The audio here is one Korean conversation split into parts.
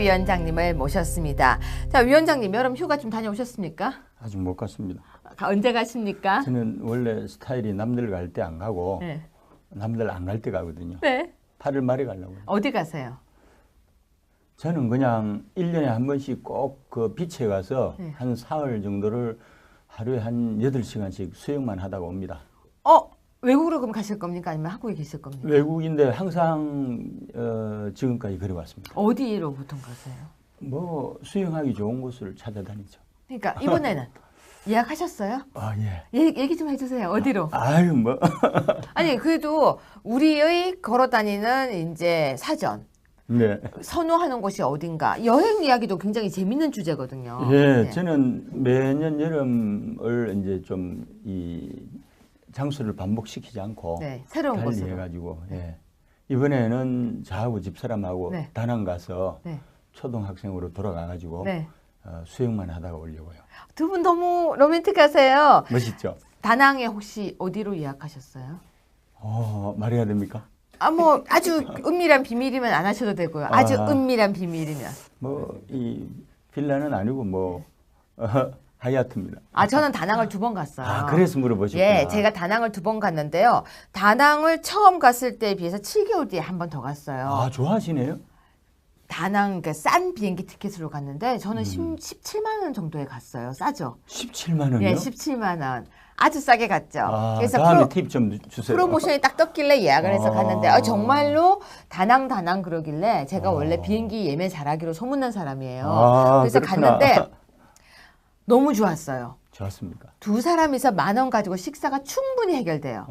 위원장님을 모셨습니다. 자, 위원장님 여름 휴가 좀 다녀오셨습니까? 아직 못 갔습니다. 언제 가십니까? 저는 원래 스타일이 남들 갈 때 안 가고 네. 남들 안 갈 때 가거든요. 네. 8월 말에 가려고요. 어디 가세요? 저는 그냥 1년에 한 번씩 꼭 그 비치에 가서 네. 한 사흘 정도를 하루에 한 8시간씩 수영만 하다가 옵니다. 외국으로 그럼 가실 겁니까? 아니면 한국에 계실 겁니까? 외국인데 항상 지금까지 그래왔습니다. 어디로 보통 가세요? 뭐 수영하기 좋은 곳을 찾아다니죠. 그러니까 이번에는 예약하셨어요? 아 예. 얘기 좀 해주세요. 어디로? 아유 뭐. 아니 그래도 우리의 걸어다니는 이제 사전 네. 선호하는 곳이 어딘가 여행 이야기도 굉장히 재밌는 주제거든요. 예, 네. 저는 매년 여름을 이제 좀 이 장소를 반복시키지 않고 네, 새로운 달리 곳으로. 해가지고 예. 이번에는 저하고 집사람하고 네. 다낭 가서 네. 초등학생으로 돌아가가지고 네. 수영만 하다가 오려고요. 두 분 너무 로맨틱하세요. 멋있죠? 다낭에 혹시 어디로 예약하셨어요? 말해야 됩니까? 뭐 아주 은밀한 비밀이면 안 하셔도 되고요. 아주 은밀한 비밀이면. 뭐 이 빌라는 아니고 뭐 하얏트입니다. 저는 다낭을 2번 갔어요. 그래서 물어보셨구나. 예, 제가 다낭을 2번 갔는데요. 다낭을 처음 갔을 때에 비해서 7개월 뒤에 한 번 더 갔어요. 좋아하시네요? 다낭 그러니까 싼 비행기 티켓으로 갔는데 저는 17만 원 정도에 갔어요. 싸죠? 17만 원이요? 예, 17만 원. 아주 싸게 갔죠. 그래서 다음에 팁 좀 주세요. 프로모션이 딱 떴길래 예약을 해서 갔는데 정말로 다낭 그러길래 제가 원래 비행기 예매 잘하기로 소문난 사람이에요. 그래서 그렇구나. 갔는데 너무 좋았어요. 좋았습니까? 2사람이서 10,000원 가지고 식사가 충분히 해결돼요.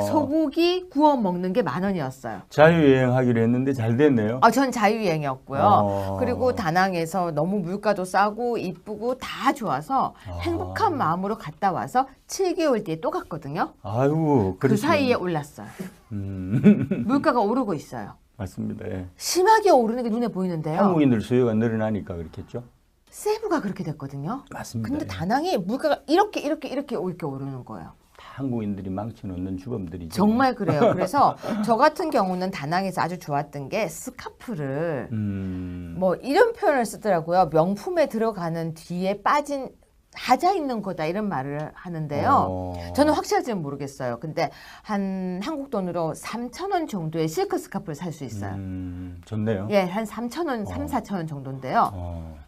소고기 구워 먹는 게 10,000원이었어요. 자유여행하기로 했는데 잘 됐네요. 전 자유여행이었고요. 그리고 다낭에서 너무 물가도 싸고 이쁘고 다 좋아서 행복한 마음으로 갔다 와서 7개월 뒤에 또 갔거든요. 아유, 그 사이에 올랐어요. 물가가 오르고 있어요. 맞습니다. 예. 심하게 오르는 게 눈에 보이는데요. 한국인들 수요가 늘어나니까 그렇겠죠? 세부가 그렇게 됐거든요. 맞습니다. 근데 예. 다낭이 물가가 이렇게 오르는 거예요. 한국인들이 망쳐놓는 주범들이죠. 정말 그래요. 그래서 저 같은 경우는 다낭에서 아주 좋았던 게 스카프를 뭐 이런 표현을 쓰더라고요. 명품에 들어가는 뒤에 빠진 하자 있는 거다 이런 말을 하는데요. 저는 확실하지는 모르겠어요. 근데 한 한국 돈으로 3,000원 정도의 실크 스카프를 살 수 있어요. 좋네요. 예, 한 3,000원, 4,000원 정도인데요.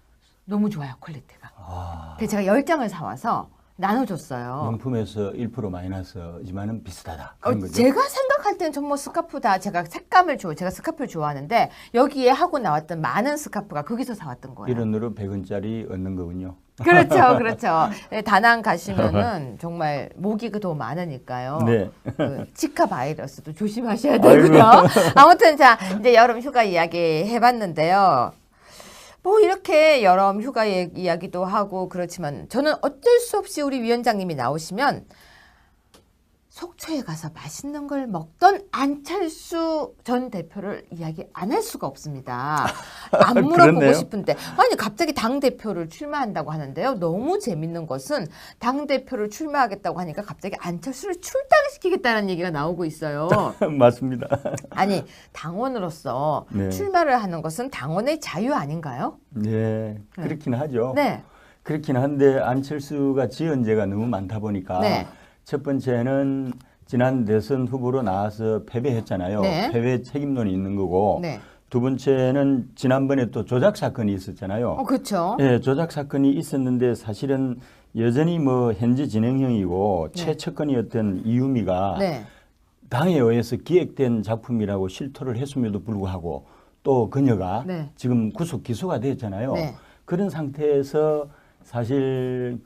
너무 좋아요, 퀄리티가. 그래서 제가 10장을 사와서 나눠줬어요. 명품에서 1% 마이너스지만은 비슷하다. 그런 거죠? 제가 생각할 때는 전부 스카프 다 제가 제가 스카프를 좋아하는데 여기에 하고 나왔던 많은 스카프가 거기서 사왔던 거예요. 1원으로 100원짜리 얻는 거군요. 그렇죠, 그렇죠. 다낭 가시면은 정말 모기가 더 많으니까요. 네. 치카 바이러스도 조심하셔야 되고요. 아무튼 자 이제 여름 휴가 이야기 해봤는데요. 뭐 이렇게 여름 휴가 이야기도 하고 그렇지만 저는 어쩔 수 없이 우리 위원장님이 나오시면 속초에 가서 맛있는 걸 먹던 안철수 전 대표를 이야기 안 할 수가 없습니다. 안 물어보고 그렇네요. 싶은데 아니 갑자기 당대표를 출마한다고 하는데요. 너무 재밌는 것은 당대표를 출마하겠다고 하니까 갑자기 안철수를 출당시키겠다는 얘기가 나오고 있어요. 맞습니다. 아니 당원으로서 네. 출마를 하는 것은 당원의 자유 아닌가요? 네, 그렇긴 하죠. 네. 그렇긴 한데 안철수가 지연제가 너무 많다 보니까 네. 첫 번째는 지난 대선 후보로 나와서 패배했잖아요. 네. 패배 책임론이 있는 거고 네. 두 번째는 지난번에 또 조작 사건이 있었잖아요. 그렇죠. 예, 조작 사건이 있었는데 사실은 여전히 뭐 현재 진행형이고 네. 최측근이었던 이유미가 네. 당에 의해서 기획된 작품이라고 실토를 했음에도 불구하고 또 그녀가 네. 지금 구속 기소가 됐잖아요. 네. 그런 상태에서 사실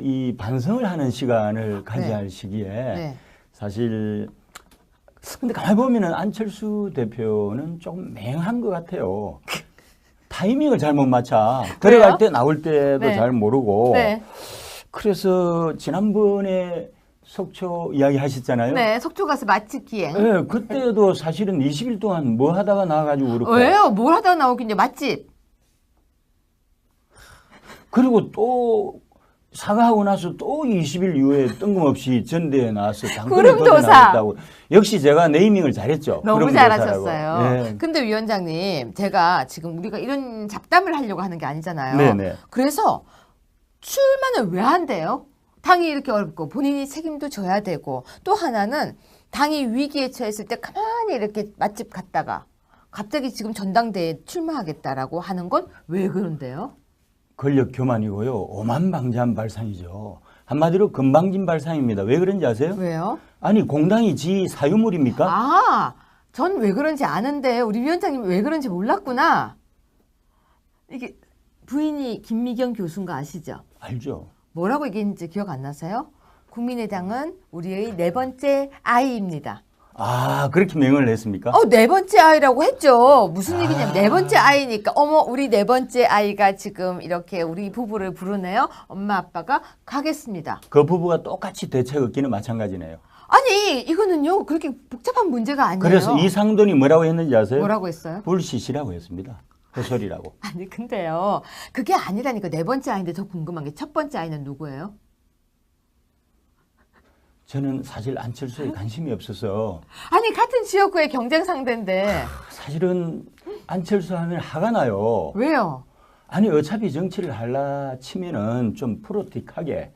이 반성을 하는 시간을 가져야 할 시기에 네. 사실 근데 가만히 보면은 안철수 대표는 조금 맹한 것 같아요. 타이밍을 잘못 맞춰. 들어갈 때 나올 때도 네. 잘 모르고. 네. 그래서 지난번에 속초 이야기 하셨잖아요. 네, 속초 가서 맛집 기행. 네, 그때도 사실은 20일 동안 뭐 하다가 나와가지고 그렇고. 왜요? 뭘 하다가 나오긴요? 맛집. 그리고 또 사과하고 나서 또 20일 이후에 뜬금없이 전대에 나와서 당권에 구름도사. 도전하겠다고. 역시 제가 네이밍을 잘했죠. 너무 구름도사라고. 잘하셨어요. 네. 근데 위원장님, 제가 지금 우리가 이런 잡담을 하려고 하는 게 아니잖아요. 네네. 그래서 출마는 왜 한대요? 당이 이렇게 어렵고 본인이 책임도 져야 되고 또 하나는 당이 위기에 처했을 때 가만히 이렇게 맛집 갔다가 갑자기 지금 전당대회에 출마하겠다라고 하는 건 왜 그런데요? 권력 교만이고요. 오만방자한 발상이죠. 한마디로 건방진 발상입니다. 왜 그런지 아세요? 왜요? 아니 공당이 지 사유물입니까? 아, 전 왜 그런지 아는데 우리 위원장님 왜 그런지 몰랐구나. 이게 부인이 김미경 교수인 거 아시죠? 알죠. 뭐라고 얘기했는지 기억 안 나세요? 국민의당은 우리의 네 번째 아이입니다. 아 그렇게 명을 했습니까? 네 번째 아이라고 했죠. 무슨 얘기냐면 네 번째 아이니까 어머 우리 네 번째 아이가 지금 이렇게 우리 부부를 부르네요. 엄마 아빠가 가겠습니다. 그 부부가 똑같이 대책 얻기는 마찬가지네요. 아니 이거는요 그렇게 복잡한 문제가 아니에요. 그래서 이상돈이 뭐라고 했는지 아세요? 뭐라고 했어요? 불시시라고 했습니다. 헛소리라고. 아니 근데요 그게 아니라니까. 네 번째 아이인데 더 궁금한 게 첫 번째 아이는 누구예요? 저는 사실 안철수에 관심이 없어서 아니 같은 지역구의 경쟁 상대인데 사실은 안철수 하면 화가 나요. 왜요? 아니 어차피 정치를 하려 치면은 좀 프로틱하게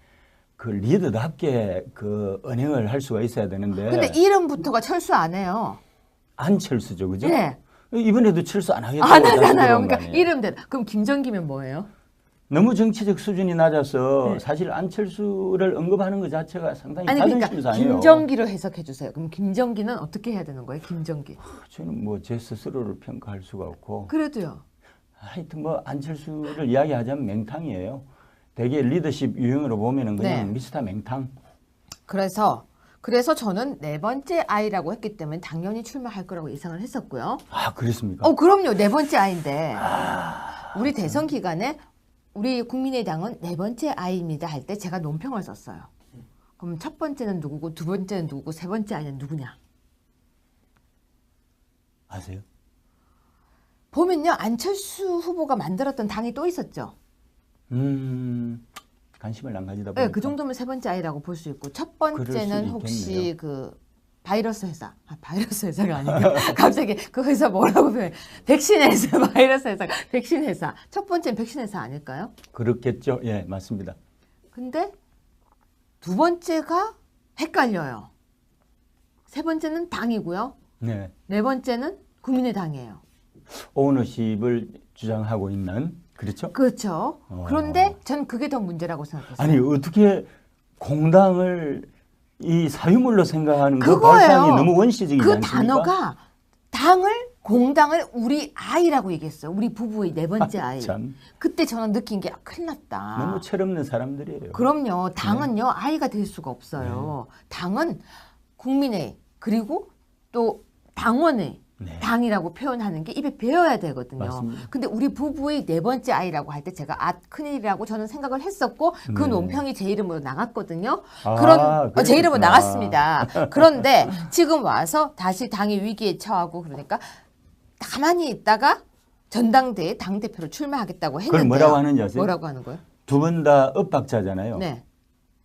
그 리더답게 그 언행을 할 수가 있어야 되는데. 근데 이름부터가 철수 안 해요. 안철수죠, 그죠? 네. 이번에도 철수 안 하겠다고 안 다시 하잖아요. 들어온 거 그러니까 아니에요? 이름대로. 그럼 김정기면 뭐예요? 너무 정치적 수준이 낮아서 네. 사실 안철수를 언급하는 것 자체가 상당히 아니 자존심 그러니까 상해요. 김정기로 해석해 주세요. 그럼 김정기는 어떻게 해야 되는 거예요? 김정기. 저는 뭐 제 스스로를 평가할 수가 없고 그래도요. 하여튼 뭐 안철수를 이야기하자면 맹탕이에요. 되게 리더십 유형으로 보면은 그냥 네. 미스터 맹탕. 그래서 저는 네 번째 아이라고 했기 때문에 당연히 출마할 거라고 예상을 했었고요. 아 그렇습니까? 그럼요. 네 번째 아이인데 우리 대선 기간에 우리 국민의당은 네 번째 아이입니다 할 때 제가 논평을 썼어요. 그럼 첫 번째는 누구고 두 번째는 누구고 세 번째 아이는 누구냐? 아세요? 보면요. 안철수 후보가 만들었던 당이 또 있었죠. 관심을 안 가지다 보니까. 네, 그 정도면 세 번째 아이라고 볼 수 있고 첫 번째는 그럴 수 혹시 있겠네요. 그 바이러스 회사. 바이러스 회사가 아니고 갑자기 그 회사 뭐라고 표현해? 백신 회사, 바이러스 회사, 백신 회사. 첫 번째는 백신 회사 아닐까요? 그렇겠죠. 예, 맞습니다. 근데 두 번째가 헷갈려요. 세 번째는 당이고요. 네. 네 번째는 국민의당이에요. 오너십을 주장하고 있는 그렇죠? 그렇죠. 그런데 전 그게 더 문제라고 생각했어요. 아니 어떻게 공당을 이 사유물로 생각하는 그 그거예요. 발상이 너무 원시적이지 그 않습니까? 단어가 공당을 우리 아이라고 얘기했어요. 우리 부부의 네 번째 아이. 참 그때 저는 느낀 게 큰일 났다. 너무 철없는 사람들이에요. 그럼요. 당은요. 아이가 될 수가 없어요. 당은 국민의 그리고 또 당원의 네. 당이라고 표현하는 게 입에 배어야 되거든요. 맞습니다. 근데 우리 부부의 네 번째 아이라고 할 때 제가 큰일이라고 저는 생각을 했었고 그 네. 논평이 제 이름으로 나갔거든요. 아, 제 이름으로 그랬구나. 나갔습니다. 그런데 지금 와서 다시 당이 위기에 처하고 그러니까 가만히 있다가 전당대회 당대표로 출마하겠다고 했는데요. 그걸 뭐라고 하는지 아세요? 뭐라고 하는 거예요? 두 분 다 엇박자잖아요. 네.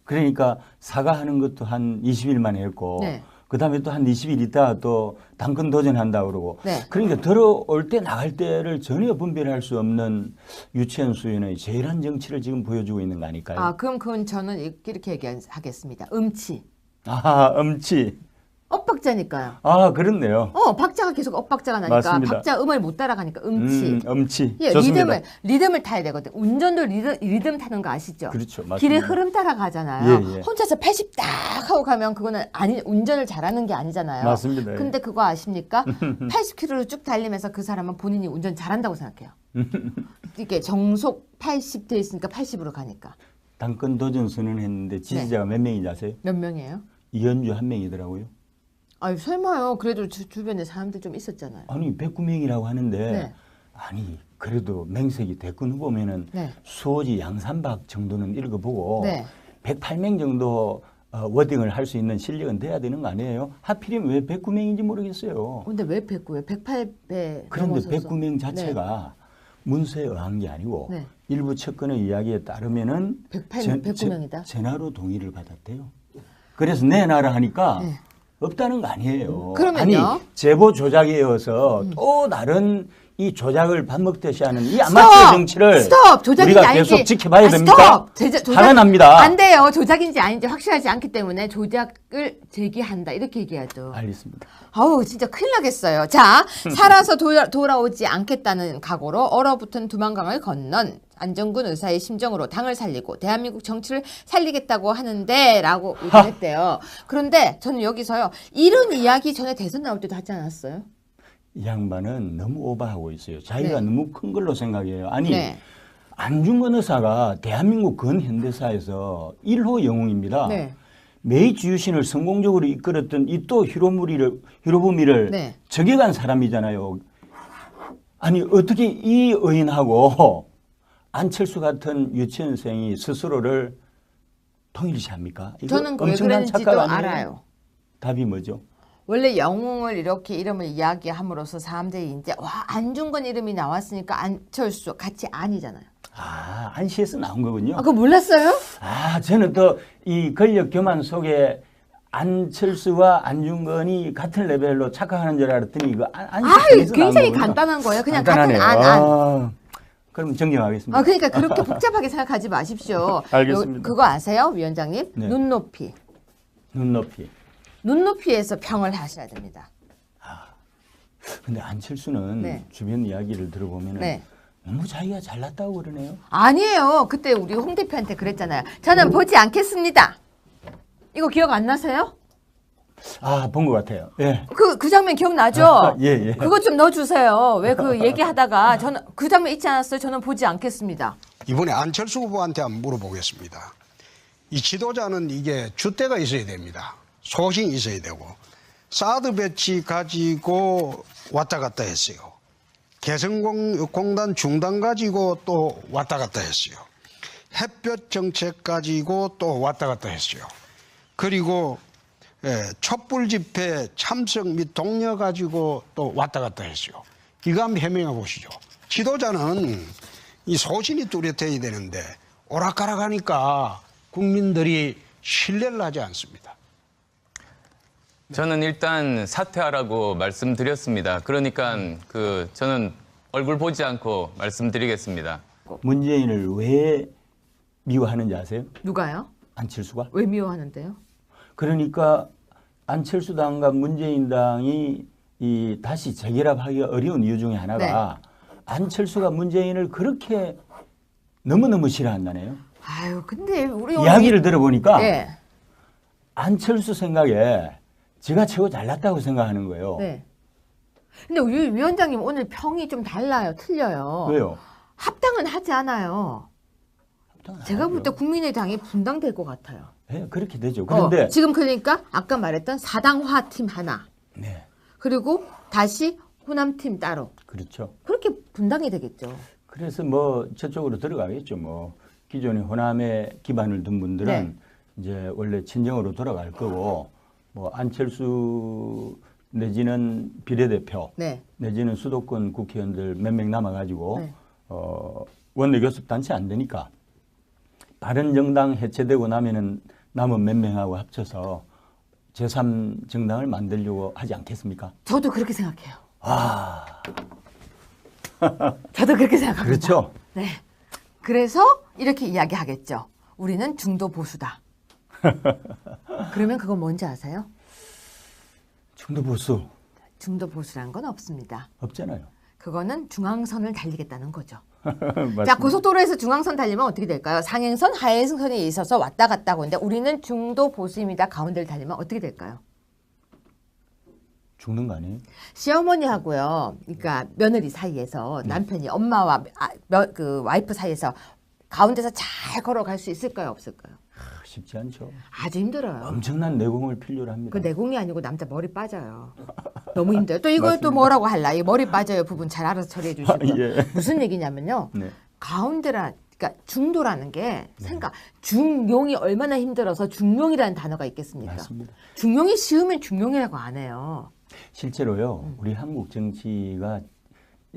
그러니까 사과하는 것도 한 20일 만에 했고 네. 그다음에 또 한 20일 있다가 또 당권 도전한다 그러고 네. 그러니까 들어올 때 나갈 때를 전혀 분별할 수 없는 유치원 수준의 제일한 정치를 지금 보여주고 있는 거 아닐까요? 그럼 그건 저는 이렇게 얘기하겠습니다. 음치. 엄치. 엇박자니까요. 그렇네요. 박자가 계속 엇박자가 나니까 맞습니다. 박자 음을 못 따라가니까 음치. 엄치. 예, 좋습니다. 리듬을 타야 되거든. 운전도 리듬 타는 거 아시죠? 그렇죠. 맞습니다. 길의 흐름 따라가잖아요. 예, 예. 혼자서 80 딱 하고 가면 그거는 운전을 잘하는 게 아니잖아요. 맞습니다. 예. 근데 그거 아십니까? 80km로 쭉 달리면서 그 사람은 본인이 운전 잘한다고 생각해요. 이게 정속 80 돼 있으니까 80으로 가니까. 당권 도전 선언했는데 지지자가 몇 명인지 아세요? 몇 명이에요? 이현주 한 명이더라고요. 아니 설마요. 그래도 주변에 사람들 좀 있었잖아요. 아니 109명이라고 하는데 네. 아니 그래도 맹색이 대권 후보면은 네. 수호지 양산박 정도는 읽어보고 네. 108명 정도 워딩을 할 수 있는 실력은 돼야 되는 거 아니에요? 하필이면 왜 109명인지 모르겠어요. 근데 왜 109에 108배 그런데 넘어서서. 109명 자체가 문서에 의한 게 아니고 네. 일부 측근의 이야기에 따르면은 109명이다. 전화로 동의를 받았대요. 그래서 내놔라 하니까 네. 없다는 거 아니에요. 그러면요? 아니 제보 조작에 이어서 또 다른 이 조작을 밥 먹듯이 하는 이 아마추어 정치를 스톱! 조작인지 우리가 아닌지. 계속 지켜봐야 됩니까? 스톱! 화가 납니다. 안 돼요. 조작인지 아닌지 확실하지 않기 때문에 조작을 제기한다. 이렇게 얘기하죠. 알겠습니다. 아우 진짜 큰일 나겠어요. 자, 살아서 돌아오지 않겠다는 각오로 얼어붙은 두만강을 건넌 안정근 의사의 심정으로 당을 살리고 대한민국 정치를 살리겠다고 하는데 라고 얘기했대요. 그런데 저는 여기서요. 이런 이야기 전에 대선 나올 때도 하지 않았어요? 이 양반은 너무 오버하고 있어요. 자기가 네. 너무 큰 걸로 생각해요. 아니 네. 안중근 의사가 대한민국 근현대사에서 1호 영웅입니다. 네. 메이지 유신을 성공적으로 이끌었던 이 또 히로부미를 네. 저격한 사람이잖아요. 아니 어떻게 이 의인하고 안철수 같은 유치원생이 스스로를 통일시합니까? 이거 저는 왜 엄청난 그랬는지도 착각 아니에요? 알아요. 답이 뭐죠? 원래 영웅을 이렇게 이름을 이야기함으로써 사람들이 이제 와 안중근 이름이 나왔으니까 안철수 같이 안이잖아요. 아, 안시에서 나온 거군요. 아, 그거 몰랐어요? 아, 저는 또 이 권력 교만 속에 안철수와 안중근이 같은 레벨로 착각하는 줄 알았더니 이거 안시에서 나온 굉장히 거군요. 간단한 거예요. 그냥 간단하네요. 같은 안. 아, 그럼 정정하겠습니다. 그러니까 그렇게 복잡하게 생각하지 마십시오. 알겠습니다. 그거 아세요, 위원장님? 네. 눈높이. 눈높이. 눈높이에서 평을 하셔야 됩니다. 근데 안철수는 네. 주변 이야기를 들어보면 네. 너무 자기가 잘났다고 그러네요. 아니에요. 그때 우리 홍 대표한테 그랬잖아요. 저는 보지 않겠습니다. 이거 기억 안 나세요? 아, 본 것 같아요. 예. 그 장면 기억나죠? 예, 예. 그것 좀 넣어주세요. 왜 그 얘기하다가 저는 그 장면 잊지 않았어요? 저는 보지 않겠습니다. 이번에 안철수 후보한테 한번 물어보겠습니다. 이 지도자는 이게 줏대가 있어야 됩니다. 소신이 있어야 되고 사드 배치 가지고 왔다 갔다 했어요. 개성공단 중단 가지고 또 왔다 갔다 했어요. 햇볕 정책 가지고 또 왔다 갔다 했어요. 그리고 촛불 집회 참석 및 독려 가지고 또 왔다 갔다 했어요. 이거 한번 해명해 보시죠. 지도자는 이 소신이 뚜렷해야 되는데 오락가락하니까 국민들이 신뢰를 하지 않습니다. 저는 일단 사퇴하라고 말씀드렸습니다. 그러니까 저는 얼굴 보지 않고 말씀드리겠습니다. 문재인을 왜 미워하는지 아세요? 누가요? 안철수가? 왜 미워하는데요? 그러니까 안철수 당과 문재인 당이 이 다시 재결합하기가 어려운 이유 중에 하나가 안철수가 문재인을 그렇게 너무너무 싫어한다네요. 아유, 근데 우리 이야기를 들어보니까 네. 안철수 생각에 제가 최고 잘났다고 생각하는 거예요. 네. 근데 우리 위원장님 오늘 평이 좀 달라요. 틀려요. 왜요? 합당은 하지 않아요. 합당은 안 제가 볼 때 하죠. 국민의당이 분당될 것 같아요. 네, 그렇게 되죠. 그런데 지금 그러니까 아까 말했던 사당화 팀 하나 네, 그리고 다시 호남팀 따로 그렇죠. 그렇게 분당이 되겠죠. 그래서 뭐 저쪽으로 들어가겠죠. 뭐 기존의 호남에 기반을 둔 분들은 네. 이제 원래 친정으로 돌아갈 거고 뭐 안철수 내지는 비례대표 네. 내지는 수도권 국회의원들 몇 명 남아가지고 네. 원내교섭단체 안 되니까 바른정당 해체되고 나면은 남은 몇 명하고 합쳐서 제3정당을 만들려고 하지 않겠습니까? 저도 그렇게 생각해요. 아, 저도 그렇게 생각합니다. 그렇죠. 네. 그래서 이렇게 이야기하겠죠. 우리는 중도 보수다. 그러면 그건 뭔지 아세요? 중도 보수 중도 보수란 건 없습니다. 없잖아요. 그거는 중앙선을 달리겠다는 거죠. 맞습니다. 자, 고속도로에서 중앙선 달리면 어떻게 될까요? 상행선, 하행선에 있어서 왔다 갔다 하고 있는데 우리는 중도 보수입니다. 가운데를 달리면 어떻게 될까요? 죽는 거 아니에요? 시어머니하고요. 그러니까 며느리 사이에서 남편이 엄마와 그 와이프 사이에서 가운데서 잘 걸어갈 수 있을까요? 없을까요? 쉽지 않죠. 아주 힘들어요. 엄청난 내공을 필요로 합니다. 그 내공이 아니고 남자 머리 빠져요. 너무 힘들어요. 또 이거 또 맞습니다. 뭐라고 할라? 이 머리 빠져요 부분 잘 알아서 처리해 주시고. 예. 무슨 얘기냐면요. 네. 그러니까 중도라는 게 생각 중용이 얼마나 힘들어서 중용이라는 단어가 있겠습니까? 맞습니다. 중용이 쉬우면 중용이라고 안 해요. 실제로요, 우리 한국 정치가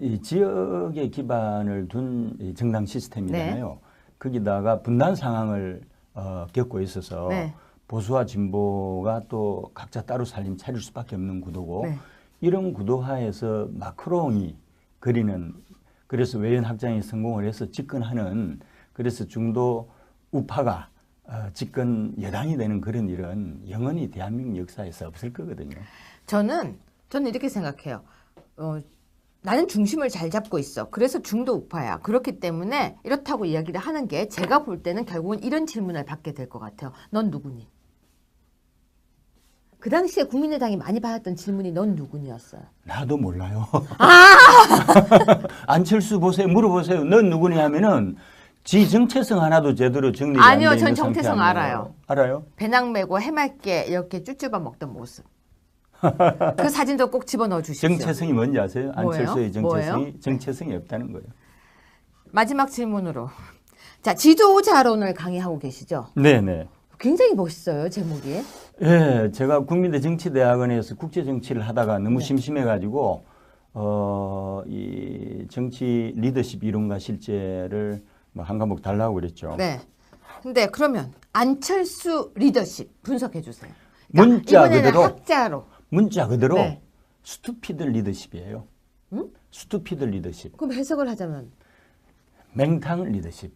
이 지역에 기반을 둔이 정당 시스템이잖아요. 네. 거기다가 분단 상황을 겪고 있어서 네. 보수와 진보가 또 각자 따로 살림 차릴 수밖에 없는 구도고 네. 이런 구도하에서 마크롱이 그리는 그래서 외연 확장에 성공을 해서 집권하는 그래서 중도 우파가 집권 여당이 되는 그런 일은 영원히 대한민국 역사에서 없을 거거든요. 저는 이렇게 생각해요. 나는 중심을 잘 잡고 있어. 그래서 중도 우파야. 그렇기 때문에 이렇다고 이야기를 하는 게 제가 볼 때는 결국은 이런 질문을 받게 될 것 같아요. 넌 누구니? 그 당시에 국민의당이 많이 받았던 질문이 넌 누구니였어요. 나도 몰라요. 아! 안철수 보세요. 물어보세요. 넌 누구니 하면은 지 정체성 하나도 제대로 정리가 안 돼 아니요, 있는 전 상태 정체성 아니에요. 알아요. 알아요? 배낭 메고 해맑게 이렇게 쭈쭈바 먹던 모습. 그 사진도 꼭 집어넣어 주십시오. 정체성이 뭔지 아세요? 뭐예요? 안철수의 정체성이 뭐예요? 정체성이 없다는 거예요. 마지막 질문으로. 자, 지도자론을 강의하고 계시죠? 네네. 굉장히 멋있어요, 제목이. 예, 제가 국민대 정치대학원에서 국제 정치를 하다가 너무 네. 심심해가지고 이 정치 리더십 이론과 실제를 뭐 한 과목 달라고 그랬죠. 네. 근데 그러면 안철수 리더십 분석해 주세요. 문자 이번에는 그대로 학자로. 문자 그대로 네. 스투피드 리더십이에요. 응? 스투피드 리더십, 그럼 해석을 하자면 맹탕 리더십.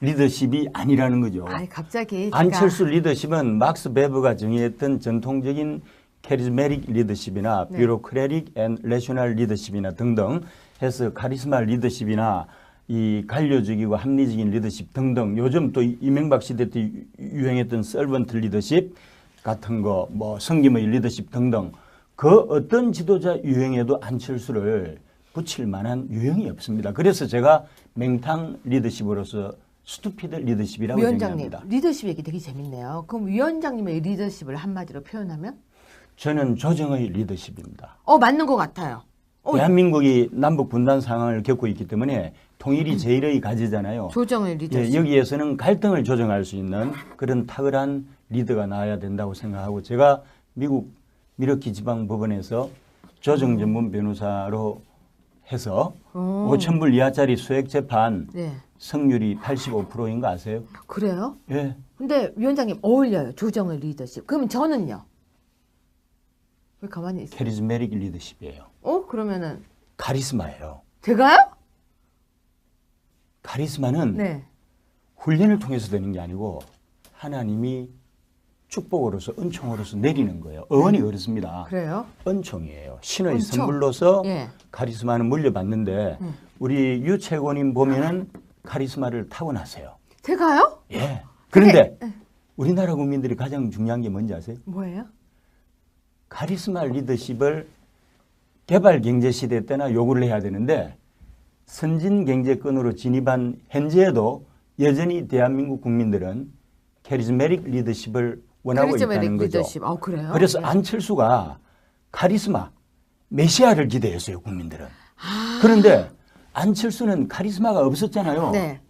리더십이 아니라는 거죠. 아니 갑자기 안철수 리더십은 막스 베버가 정의했던 전통적인 캐리스메릭 리더십이나 네. 뷰로크래틱 앤 레셔널 리더십이나 등등 해서 카리스마 리더십이나 이 관료적이고 합리적인 리더십 등등 요즘 또 이명박 시대 때 유행했던 서번트 리더십 같은 거 뭐 성김의 리더십 등등 그 어떤 지도자 유행에도 안철수를 붙일 만한 유형이 없습니다. 그래서 제가 맹탕 리더십으로서 스투피드 리더십이라고 위원장님 정의합니다. 리더십 얘기 되게 재밌네요. 그럼 위원장님의 리더십을 한마디로 표현하면? 저는 조정의 리더십입니다. 맞는 것 같아요. 대한민국이 남북 분단 상황을 겪고 있기 때문에 통일이 제일의 가지잖아요. 조정의 리더십. 예, 여기에서는 갈등을 조정할 수 있는 그런 탁월한 리더가 나와야 된다고 생각하고 제가 미국 미러키 지방법원에서 조정 전문 변호사로 해서 5,000불 이하짜리 소액 재판 네. 승률이 85%인 거 아세요? 그래요? 예. 근데 위원장님 어울려요. 조정의 리더십. 그러면 저는요? 왜 가만히 있어요? 캐리스메릭 리더십이에요. 그러면은 카리스마예요. 제가요? 카리스마는 네. 훈련을 통해서 되는 게 아니고 하나님이 축복으로서 은총으로서 내리는 거예요. 어원이 그렇습니다. 그래요? 은총이에요. 신의 은총. 선물로서 예. 카리스마는 물려받는데 우리 유채고님 보면은 카리스마를 타고나세요. 제가요? 예. 그런데 우리나라 국민들이 가장 중요한 게 뭔지 아세요? 뭐예요? 카리스마 리더십을 개발 경제 시대 때나 요구를 해야 되는데 선진 경제권으로 진입한 현재에도 여전히 대한민국 국민들은 캐리스메릭 리더십을 원하고 있다는 거죠. 리더십. 그래요? 그래서 네. 안철수가 카리스마, 메시아를 기대했어요, 국민들은. 그런데 안철수는 카리스마가 없었잖아요. 네.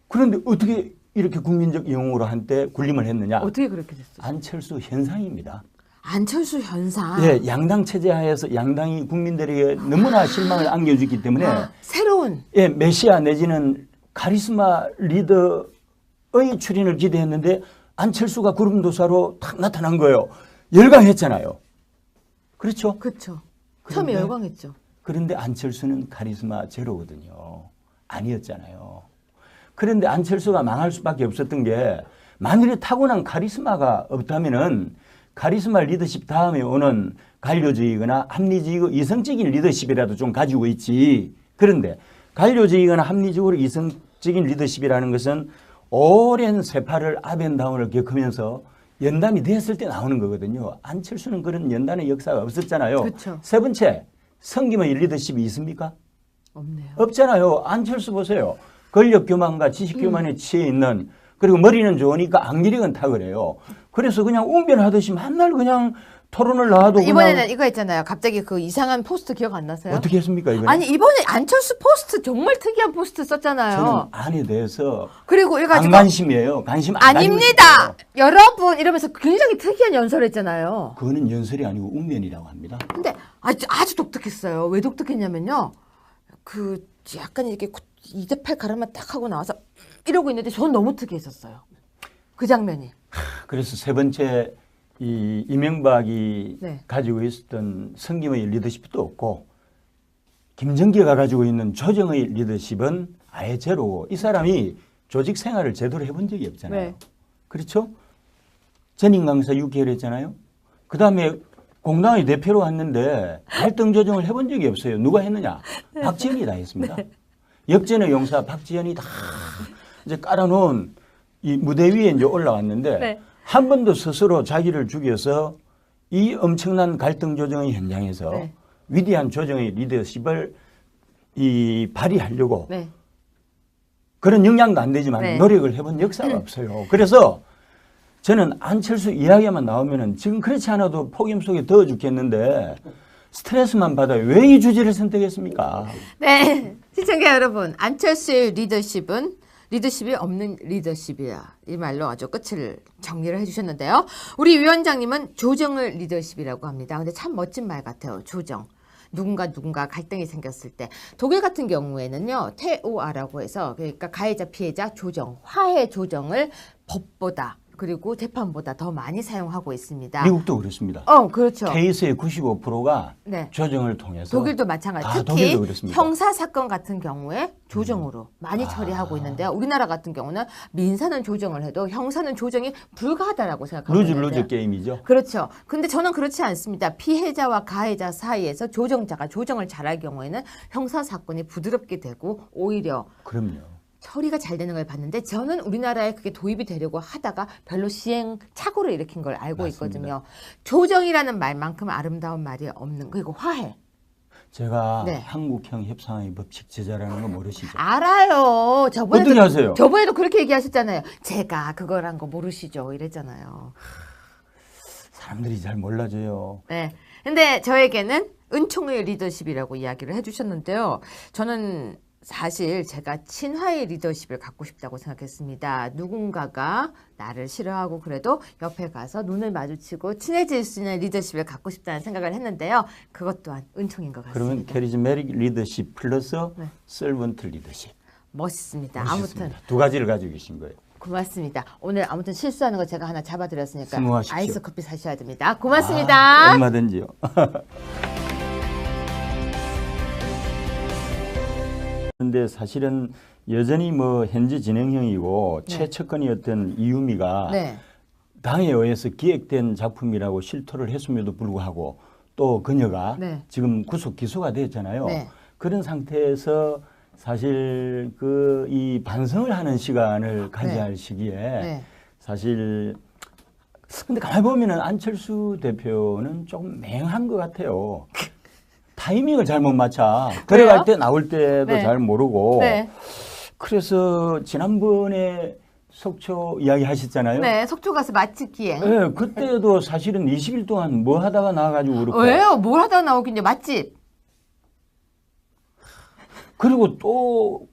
그런데 어떻게 이렇게 국민적 영웅으로 한때 군림을 했느냐? 어떻게 그렇게 됐어요? 안철수 현상입니다. 안철수 현상. 예, 양당 체제 하에서 양당이 국민들에게 너무나 실망을 안겨주기 때문에 새로운. 예, 메시아 내지는 카리스마 리더의 출연을 기대했는데 안철수가 구름도사로 탁 나타난 거예요. 열광했잖아요. 그렇죠? 그렇죠. 처음에 그런데- 열광했죠. 그런데 안철수는 카리스마 제로거든요. 아니었잖아요. 그런데 안철수가 망할 수밖에 없었던 게 만일에 타고난 카리스마가 없다면은 카리스마 리더십 다음에 오는 관료적이거나 합리적이고 이성적인 리더십이라도 좀 가지고 있지. 그런데 관료적이거나 합리적으로 이성적인 리더십이라는 것은 오랜 세파를 아벤다운을 겪으면서 연단이 됐을 때 나오는 거거든요. 안철수는 그런 연단의 역사가 없었잖아요. 그쵸. 세 번째, 성김의 리더십이 있습니까? 없네요. 없잖아요. 안철수 보세요. 권력 교만과 지식 교만에 취해 있는 그리고 머리는 좋으니까 악리력은 탁월해요. 그래서 그냥 웅변하듯이 맨날 그냥 토론을 놔도 이번에는 그냥 이거 있잖아요. 갑자기 그 이상한 포스트 기억 안 나세요? 어떻게 했습니까 이번에? 아니 이번에 안철수 포스트 정말 특이한 포스트 썼잖아요. 저는 안에 대해서 그리고 이래가지고 안관심이에요. 관심 안 가지고 아닙니다. 있어요. 여러분 이러면서 굉장히 특이한 연설을 했잖아요. 그거는 연설이 아니고 웅변이라고 합니다. 근데 아주 독특했어요. 왜 독특했냐면요. 그 약간 이렇게 이대팔 가르마 딱 하고 나와서 이러고 있는데 저는 너무 특이했었어요. 그 장면이. 그래서 세 번째 이 이명박이 네. 가지고 있었던 성김의 리더십도 없고 김정기가 가지고 있는 조정의 리더십은 아예 제로고 이 사람이 조직 생활을 제대로 해본 적이 없잖아요. 네. 그렇죠? 전임 강사 6개월 했잖아요. 그 다음에 공당의 대표로 왔는데 갈등 조정을 해본 적이 없어요. 누가 했느냐? 박지원이 다 했습니다. 역전의 용사 박지원이 다 이제 깔아놓은 이 무대 위에 이제 올라왔는데 네. 한 번도 스스로 자기를 죽여서 이 엄청난 갈등 조정의 현장에서 네. 위대한 조정의 리더십을 발휘하려고 네. 그런 역량도 안 되지만 네. 노력을 해본 역사가 없어요. 그래서 저는 안철수 이야기만 나오면은 지금 그렇지 않아도 폭염 속에 더워 죽겠는데 스트레스만 받아요. 왜 이 주제를 선택했습니까? 네. 시청자 여러분, 안철수의 리더십이 없는 리더십이야. 이 말로 아주 끝을 정리를 해주셨는데요. 우리 위원장님은 조정을 리더십이라고 합니다. 근데 참 멋진 말 같아요. 조정. 누군가 갈등이 생겼을 때 독일 같은 경우에는요. TOR라고 해서 그러니까 가해자 피해자 조정, 화해 조정을 법보다 그리고 재판보다 더 많이 사용하고 있습니다. 미국도 그렇습니다. 그렇죠. 케이스의 95%가 네. 조정을 통해서 독일도 마찬가지. 다 특히 독일도 그렇습니다. 형사 사건 같은 경우에 조정으로 많이 처리하고 있는데요. 우리나라 같은 경우는 민사는 조정을 해도 형사는 조정이 불가하다라고 생각하고 있는데. 루즈 게임이죠. 그렇죠. 근데 저는 그렇지 않습니다. 피해자와 가해자 사이에서 조정자가 조정을 잘할 경우에는 형사 사건이 부드럽게 되고 오히려 그럼요. 처리가 잘 되는 걸 봤는데 저는 우리나라에 그게 도입이 되려고 하다가 별로 시행착오를 일으킨 걸 알고 맞습니다. 있거든요. 조정이라는 말만큼 아름다운 말이 없는 그리고 화해. 제가 네. 한국형 협상의 법칙 제자라는 거 모르시죠? 알아요. 어떻게 아세요? 저번에도 그렇게 얘기하셨잖아요. 제가 그거란 거 모르시죠? 이랬잖아요. 사람들이 잘 몰라줘요. 네. 근데 저에게는 은총의 리더십이라고 이야기를 해주셨는데요. 저는 사실 제가 친화의 리더십을 갖고 싶다고 생각했습니다. 누군가가 나를 싫어하고 그래도 옆에 가서 눈을 마주치고 친해질 수 있는 리더십을 갖고 싶다는 생각을 했는데요. 그것 또한 은총인 것 같습니다. 그러면 캐리즈메릭 리더십 플러스 네. 서번트 리더십. 멋있습니다. 멋있습니다. 아무튼 두 가지를 가지고 계신 거예요. 고맙습니다. 오늘 아무튼 실수하는 거 제가 하나 잡아드렸으니까 수고하십시오. 아이스 커피 사셔야 됩니다. 고맙습니다. 얼마든지요. 그런데 사실은 여전히 뭐 현재 진행형이고 네. 최측근이었던 이유미가 네. 당에 의해서 기획된 작품이라고 실토를 했음에도 불구하고 또 그녀가 네. 지금 구속 기소가 됐잖아요. 네. 그런 상태에서 사실 이 반성을 하는 시간을 가져야 네. 할 시기에 네. 사실 근데 가만히 보면은 안철수 대표는 조금 맹한 것 같아요. 타이밍을 잘못 맞춰. 들어갈 때 나올 때도 네. 잘 모르고. 네. 그래서 지난번에 속초 이야기 하셨잖아요. 네. 속초 가서 맛집 기행. 네, 그때도 사실은 20일 동안 뭐 하다가 나와가지고 그렇고. 왜요? 뭘 하다 나오긴요. 맛집. 그리고 또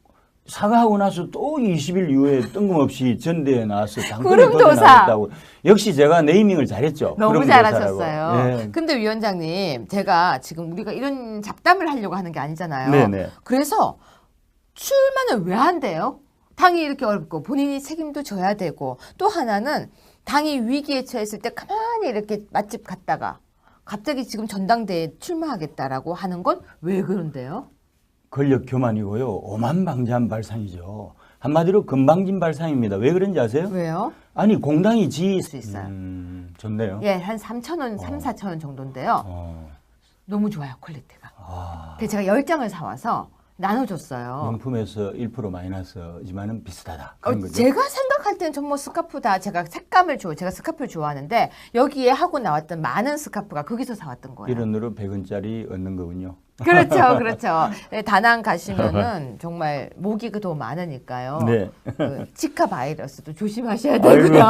사과하고 나서 또 20일 이후에 뜬금없이 전대에 나와서 당권에 구름도사. 도전하겠다고. 역시 제가 네이밍을 잘했죠. 너무 구름도사라고. 잘하셨어요. 네. 근데 위원장님, 제가 지금 우리가 이런 잡담을 하려고 하는 게 아니잖아요. 네네. 그래서 출마는 왜 한대요? 당이 이렇게 어렵고 본인이 책임도 져야 되고 또 하나는 당이 위기에 처했을 때 가만히 이렇게 맛집 갔다가 갑자기 지금 전당대회에 출마하겠다라고 하는 건 왜 그런데요? 권력 교만이고요. 오만방자한 발상이죠. 한마디로 건방진 발상입니다. 왜 그런지 아세요? 왜요? 아니 공당이 수 있어요. 좋네요. 예, 한 3,000원, 4,000원 정도인데요. 너무 좋아요, 퀄리티가. 그래서 제가 10장을 사와서 나눠줬어요. 명품에서 1% 마이너스지만은 비슷하다. 그런 거죠. 제가 생각할 때는 전뭐 스카프다. 제가 제가 스카프를 좋아하는데 여기에 하고 나왔던 많은 스카프가 거기서 사왔던 거예요. 1원으로 100원짜리 얻는 거군요. 그렇죠, 그렇죠. 네, 다낭 가시면은 정말 모기가 더 많으니까요. 네. 그 지카 바이러스도 조심하셔야 되고요.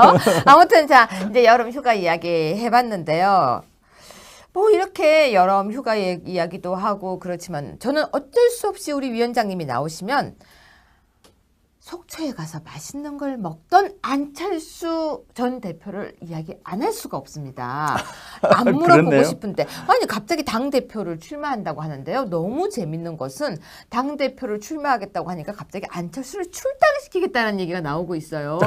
아무튼 자 이제 여름 휴가 이야기 해봤는데요. 뭐 이렇게 여름 휴가 이야기도 하고 그렇지만 저는 어쩔 수 없이 우리 위원장님이 나오시면 속초에 가서 맛있는 걸 먹던 안철수 전 대표를 이야기 안 할 수가 없습니다. 안 물어보고 그렇네요. 싶은데 아니 갑자기 당대표를 출마한다고 하는데요. 너무 재밌는 것은 당대표를 출마하겠다고 하니까 갑자기 안철수를 출당시키겠다는 얘기가 나오고 있어요.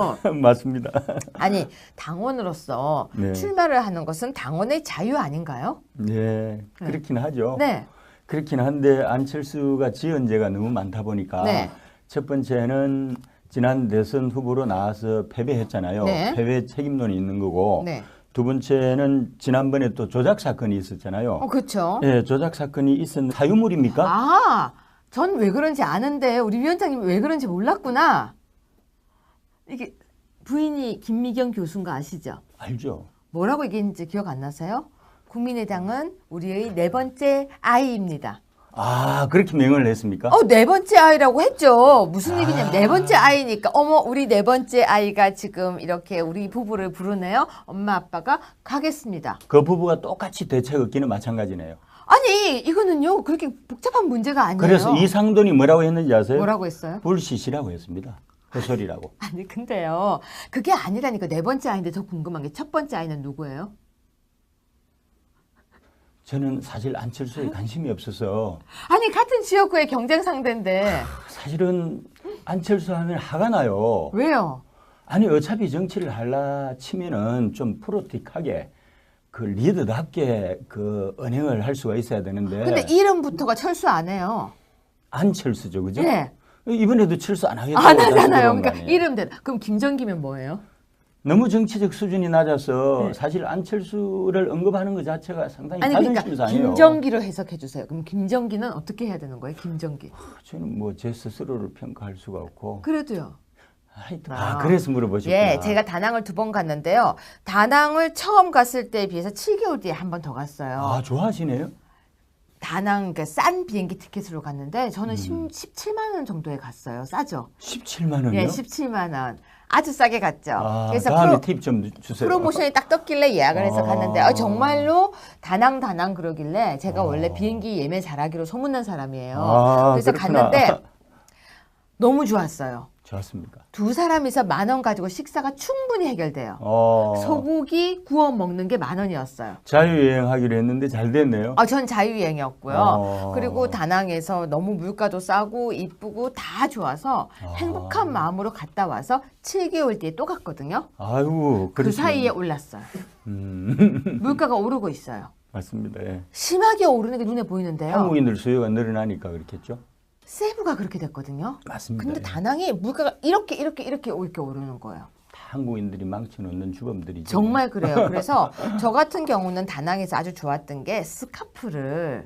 맞습니다. 아니 당원으로서 네. 출마를 하는 것은 당원의 자유 아닌가요? 네, 그렇긴 하죠. 네. 그렇긴 한데 안철수가 지은 죄가 너무 많다 보니까 네. 첫 번째는 지난 대선 후보로 나와서 패배했잖아요. 네. 패배 책임론이 있는 거고 네. 두 번째는 지난번에 또 조작 사건이 있었잖아요. 그렇죠. 예, 조작 사건이 있었는데 사유물입니까? 아, 전 왜 그런지 아는데 우리 위원장님 왜 그런지 몰랐구나. 이게 부인이 김미경 교수인 거 아시죠? 알죠. 뭐라고 얘기했는지 기억 안 나세요? 국민의당은 우리의 네 번째 아이입니다. 아, 그렇게 명을 했습니까? 네 번째 아이라고 했죠. 무슨 얘기냐면 네 번째 아이니까 어머 우리 네 번째 아이가 지금 이렇게 우리 부부를 부르네요. 엄마 아빠가 가겠습니다. 그 부부가 똑같이 대책 얻기는 마찬가지네요. 아니 이거는요 그렇게 복잡한 문제가 아니에요. 그래서 이상돈이 뭐라고 했는지 아세요? 뭐라고 했어요? 불시시라고 했습니다. 헛소리라고. 아니 근데요 그게 아니라니까. 네 번째 아이인데 더 궁금한 게 첫 번째 아이는 누구예요? 저는 사실 안철수에 관심이 없어서 아니 같은 지역구의 경쟁 상대인데 사실은 안철수 하면 화가 나요. 왜요? 아니 어차피 정치를 하려 치면은 좀 프로틱하게 그 리더답게 그 언행을 할 수가 있어야 되는데 근데 이름부터가 철수 안 해요. 안철수죠, 그죠? 네. 이번에도 철수 안 하겠다고 안 다시 하잖아요. 들어온 거 그러니까 아니에요? 이름대로. 그럼 김정기면 뭐예요? 너무 정치적 수준이 낮아서 네. 사실 안철수를 언급하는 것 자체가 상당히 아니 자존심 그러니까 상해요. 김정기로 해석해 주세요. 그럼 김정기는 어떻게 해야 되는 거예요? 김정기. 저는 뭐 제 스스로를 평가할 수가 없고 그래도요. 하여튼 아. 그래서 물어보셨구나. 예, 제가 다낭을 2번 갔는데요. 다낭을 처음 갔을 때에 비해서 7개월 뒤에 한 번 더 갔어요. 아, 좋아하시네요? 다낭 그러니까 싼 비행기 티켓으로 갔는데 저는 음. 17만 원 정도에 갔어요. 싸죠? 17만 원이요? 예, 17만 원. 아주 싸게 갔죠. 아, 그래서 다음에 팁 좀 주세요. 프로모션이 딱 떴길래 예약을 해서 아. 갔는데 정말로 다낭 그러길래 제가 원래 비행기 예매 잘하기로 소문난 사람이에요. 아, 그래서 그렇구나. 갔는데 너무 좋았어요. 좋았습니까? 두 사람이서 10,000원 가지고 식사가 충분히 해결돼요. 소고기 구워 먹는 게 10,000원이었어요. 자유여행하기로 했는데 잘 됐네요. 전 자유여행이었고요. 어. 그리고 다낭에서 너무 물가도 싸고 이쁘고 다 좋아서 행복한 마음으로 갔다 와서 7개월 뒤에 또 갔거든요. 아유, 그 그러시군요. 사이에 올랐어요. 물가가 오르고 있어요. 맞습니다. 예. 심하게 오르는 게 눈에 보이는데요. 한국인들 수요가 늘어나니까 그렇겠죠? 세부가 그렇게 됐거든요. 맞습니다. 근데 예. 다낭이 물가가 이렇게 오르는 거예요. 다 한국인들이 망쳐놓는 주범들이죠. 정말 그래요. 그래서 저 같은 경우는 다낭에서 아주 좋았던 게 스카프를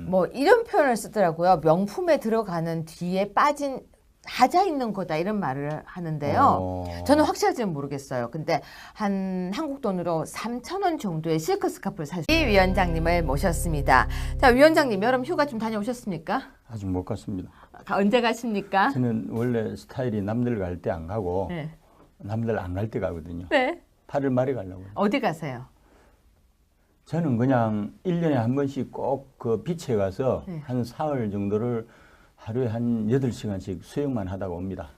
뭐 이런 표현을 쓰더라고요. 명품에 들어가는 뒤에 빠진 하자 있는 거다 이런 말을 하는데요. 저는 확실할지는 모르겠어요. 근데 한 한국 돈으로 3,000원 정도의 실크 스카프를 살 수. 이 위원장님을 모셨습니다. 자, 위원장님 여름 휴가 좀 다녀오셨습니까? 아직 못 갔습니다. 언제 가십니까? 저는 원래 스타일이 남들 갈 때 안 가고 네. 남들 안 갈 때 가거든요. 네. 8월 말에 가려고요. 어디 가세요? 저는 그냥 1년에 한 번씩 꼭 그 비치에 가서 네. 한 사흘 정도를 하루에 한 8시간씩 수영만 하다가 옵니다.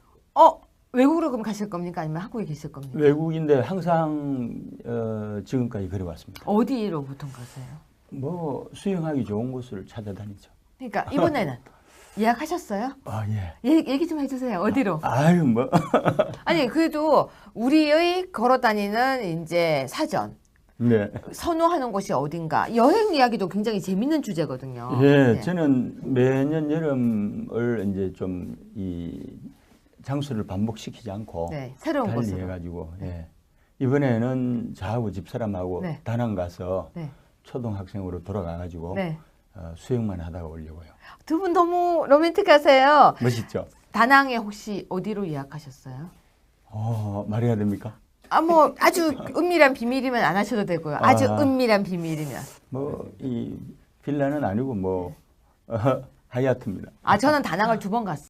외국으로 그럼 가실 겁니까? 아니면 한국에 계실 겁니까? 외국인데 항상 지금까지 그래왔습니다. 어디로 보통 가세요? 뭐 수영하기 좋은 곳을 찾아다니죠. 그러니까 이번에는 예약하셨어요? 아 예. 얘기 좀 해주세요. 어디로? 아유 뭐 아니 그래도 우리의 걸어다니는 이제 사전 네. 선호하는 곳이 어딘가 여행 이야기도 굉장히 재밌는 주제거든요. 예, 네. 저는 매년 여름을 이제 좀 이 장소를 반복시키지 않고 네, 새로운 달리 곳으로. 해가지고 예. 이번에는 저하고 집사람하고 네. 다낭 가서 네. 초등학생으로 돌아가가지고 네. 수영만 하다가 오려고요. 두 분 너무 로맨틱하세요. 멋있죠? 다낭에 혹시 어디로 예약하셨어요? 말해야 됩니까? 뭐 아주 은밀한 비밀이면 안 하셔도 되고요. 아주 은밀한 비밀이면. 뭐 이 빌라는 아니고 뭐 하얏트입니다. 저는 다낭을 2번 갔어요.